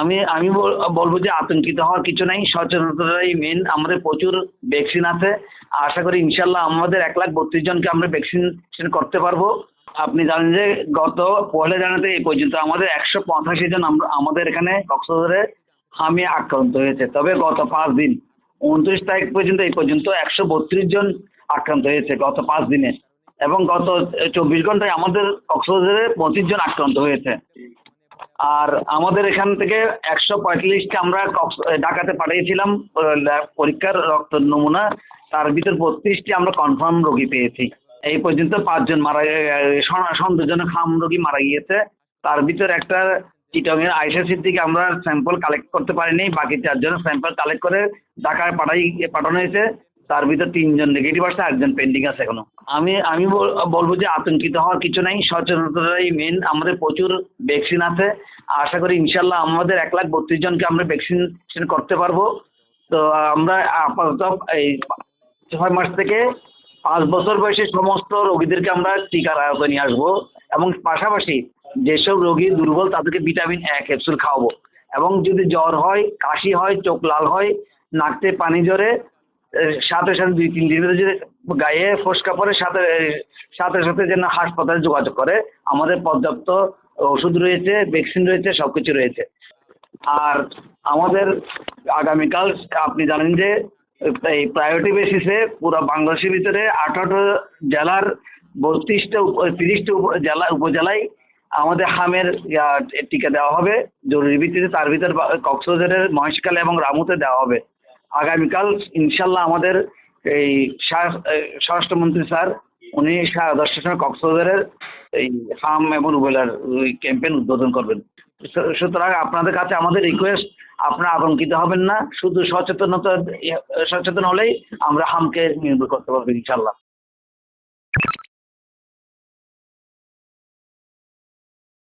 আমি আমি বলবো যে আতঙ্কিত হওয়ার কিছু নাই, সচেতনতাই মেন। আমাদের প্রচুর ভ্যাকসিন আছে, আশা করি ইনশাল্লাহ আমাদের 1,32,000 জনকে আমরা ভ্যাকসিনেশন করতে পারবো। আপনি জানেন যে গত 1 জানুয়ারি এই পর্যন্ত আমাদের 185 জন আমাদের এখানে কক্সবাজারে হামে আক্রান্ত হয়েছে। তবে গত 5 দিন 29 তারিখ পর্যন্ত এই পর্যন্ত 132 জন আক্রান্ত হয়েছে গত 5 দিনে, এবং গত 24 ঘন্টায় আমাদের কক্সবাজারে 25 জন আক্রান্ত হয়েছে। আর আমাদের এখান থেকে 145টা আমরা ঢাকাতে পাঠিয়েছিলাম পরীক্ষার রক্ত নমুনা, তার ভিতর 32টি আমরা কনফার্ম রোগী পেয়েছি। এই পর্যন্ত 5 জন সন্দেহজনক হাম রোগী মারা গিয়েছে। তার ভিতর একটা চিটং এর আয়েশা সিদ্দিকী আমরা স্যাম্পল কালেক্ট করতে পারিনি, বাকি 4 জনের স্যাম্পল কালেক্ট করে ঢাকায় পাঠানো হয়েছে। তার ভিতর 3 জন নেগেটিভ আসছে, 1 জন পেন্ডিং আছে এখনো। আমি বলবো যে আতঙ্কিত হওয়ার কিছু নাই, সচেতনতাই মেন। আমাদের প্রচুর ভ্যাকসিন আছে, আশা করি ইনশাল্লাহ আমাদের 1,32,000 জনকে আমরা ভ্যাকসিনেশন করতে পারবো। তো আমরা আপাতত এই 6 মাস থেকে 5 বছর বয়সী সমস্ত রোগীদেরকে আমরা টিকার আওতায় নিয়ে আসবো, এবং পাশাপাশি যেসব রোগী দুর্বল তাদেরকে ভিটামিন A ক্যাপসুল খাওয়াবো। এবং যদি জ্বর হয়, কাশি হয়, চোখ লাল হয়, নাকতে পানি ঝরে, সাথে সাথে 2-3 দিনের যদি গায়ে ফোসকা পড়ে, সাথে সাথে সাথে যেন হাসপাতালে যোগাযোগ করে। আমাদের পর্যাপ্ত ওষুধ রয়েছে, ভ্যাকসিন রয়েছে, সবকিছু রয়েছে। আর আমাদের আগামীকাল আপনি জানেন যে এই প্রায়োরিটি বেসিসে পুরো বাংলাদেশের ভিতরে 18 জেলার 30টা উপজেলায় আমাদের হামের টিকা দেওয়া হবে জরুরি ভিত্তিতে। তার ভিতর কক্সবাজারের মহেশখালী এবং রামুতে দেওয়া হবে। আগামীকাল ইনশাল্লাহ আমাদের এই স্বরাষ্ট্রমন্ত্রী স্যার উনি 10:30টার সময় কক্সবাজারের এই হাম এবং রুবেলার ক্যাম্পেইন উদ্বোধন করবেন। সুতরাং আপনাদের কাছে আমাদের রিকোয়েস্ট, আপনারা আতঙ্কিত হবেন না, শুধু সচেতন হলেই আমরা হামকে নির্মূল করতে পারবো ইনশাল্লাহ।